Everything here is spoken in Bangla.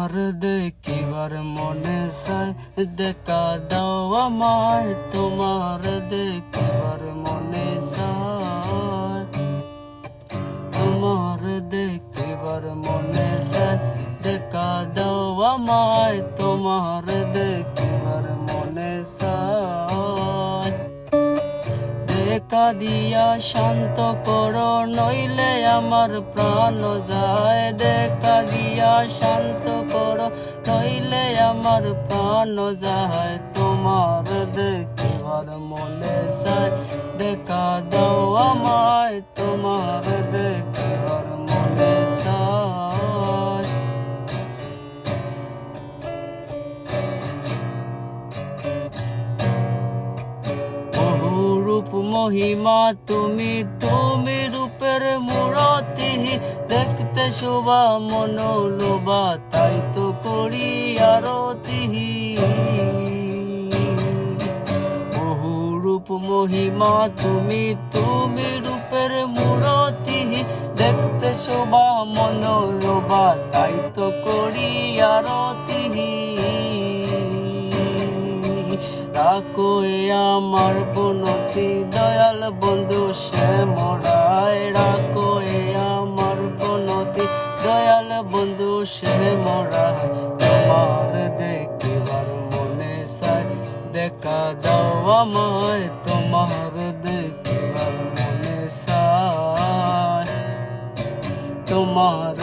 তোমার দেখিবার মনে চায়, দেখা দাও আমায়। তোমার দেখিবার মনে চায়, তোমার দেখিবার মনে চায়, দেখা দাও আমায়। তোমার দেখিবার মনে চায়, দেখা দিয়া শান্ত করো, নইলে আমার প্রাণ যায়। দেখা দিয়া শান্ত করো, নইলে আমার প্রাণ যায়। তোমার দেখিবার মনে চায়, দেখা দাও আমায়। তোমার দেখিবার মনে চায়। রূপ মহিমা তুমি, তুমি রূপের মূরতি, দেখতে শোভা মনোলোভা, তাই তো করি আরতি। বহু রূপ মহিমা তুমি, তুমি রূপের মূরতি, দেখতে শোভা মনোলোভা, তাই তো করি আরতি। রাখো আমার বনতি দয়াল বন্ধু শ্যামরায়, রাখো আমার বনতি দয়াল বন্ধু শ্যামরায়। তোমার দেখিবার মনে চায়, দেখা দাও আমায়। তোমার দেখিবার মনে চায়, তোমার